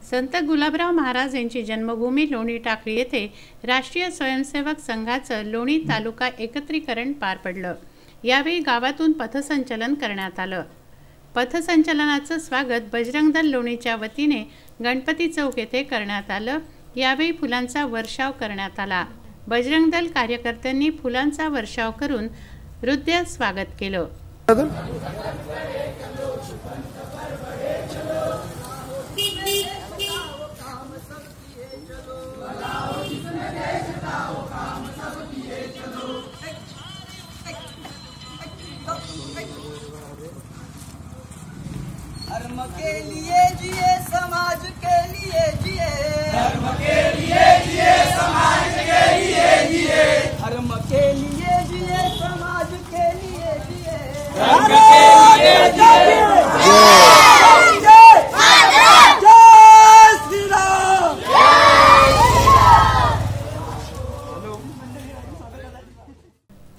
संत गुलाबराव महाराज यांची जन्मभूमी लोणी टाकळी येथे राष्ट्रीय स्वयंसेवक संघाचं लोणी तालुका एकत्रीकरण पार पडलं। यावेळी गावातून पथसंचलन करण्यात आलं। पथसंचलनाचं स्वागत बजरंग दल लोणीच्या वतीने गणपती चौक येथे करण्यात आलं। यावेळी फुलांचा वर्षाव करण्यात आला। बजरंग दल कार्यकर्त्यांनी फुलांचा वर्षाव करून हृदय स्वागत केलं। धर्म के लिए जिए, समाज के लिए जिए, धर्म के लिए जिए, समाज के लिए जिए, धर्म के लिए जिए, समाज के लिए जिए, धर्म के लिए जिए। जय श्री राम।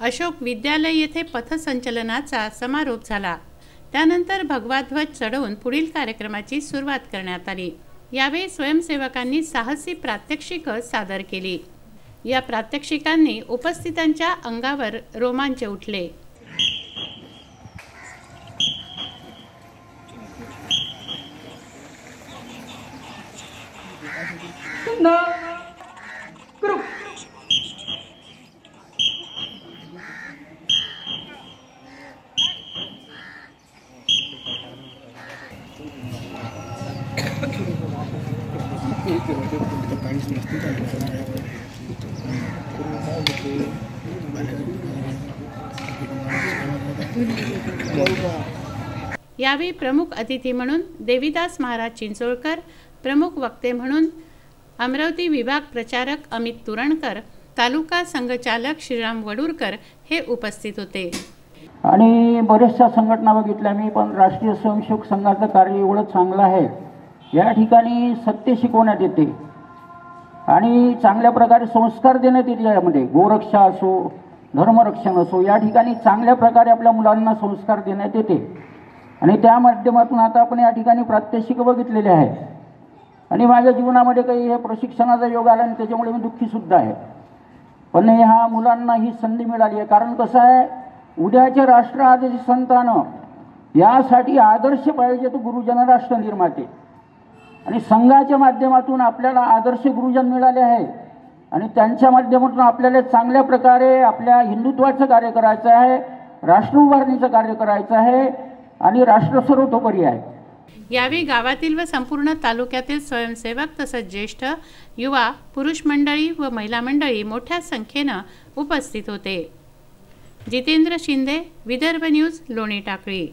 अशोक विद्यालय येथे पथसंचलनाचा समारोप झाला। त्यानंतर भगवा ध्वज चढवून पुढील कार्यक्रमाची सुरुवात करण्यात आली। यावेळी स्वयंसेवकांनी साहसी प्रात्यक्षिकं सादर केली। या प्रात्यक्षिकांनी उपस्थितांच्या अंगावर रोमांच उठले। यावेळी प्रमुख अतिथी म्हणून देवीदास महाराज चिंचोळकर, प्रमुख वक्ते म्हणून अमरावती विभाग प्रचारक अमित तुरणकर, तालुका संघचालक श्रीराम वडूरकर हे उपस्थित होते। आणि बरेचशा संघटना बघितल्या मी, पण राष्ट्रीय स्वयंसेवक संघाचं कार्य एवढं चांगलं आहे। या ठिकाणी सत्य शिकवण्यात येते आणि चांगल्या प्रकारे संस्कार देण्यात येते। यामध्ये गोरक्षा असो, धर्मरक्षण असो, या ठिकाणी चांगल्या प्रकारे आपल्या मुलांना संस्कार देण्यात येते। आणि त्या माध्यमातून आता आपण या ठिकाणी प्रात्यक्षिक बघितलेले आहे। आणि माझ्या जीवनामध्ये काही हे प्रशिक्षणाचा योग आला आणि त्याच्यामुळे मी दुःखी सुद्धा आहे। पण ह्या मुलांना ही संधी मिळाली आहे, कारण कसं आहे, उद्याचे राष्ट्र आदर्श संतानं यासाठी आदर्श पाहिजे तो गुरुजन राष्ट्र निर्माते। आणि संघाच्या माध्यमातून आपल्याला आदर्श गुरुजन मिळाले आहे आणि त्यांच्या माध्यमातून आपल्याला चांगल्या प्रकारे आपल्या हिंदुत्वाचं कार्य करायचं आहे, राष्ट्र उभारणीचं कार्य करायचं आहे आणि राष्ट्र सर्वतोपरी आहे। यावेळी गावातील व संपूर्ण तालुक्यातील स्वयंसेवक तसंच ज्येष्ठ, युवा, पुरुष मंडळी व महिला मंडळी मोठ्या संख्येनं उपस्थित होते। जितेंद्र शिंदे, विदर्भ न्यूज, लोणी टाकळी।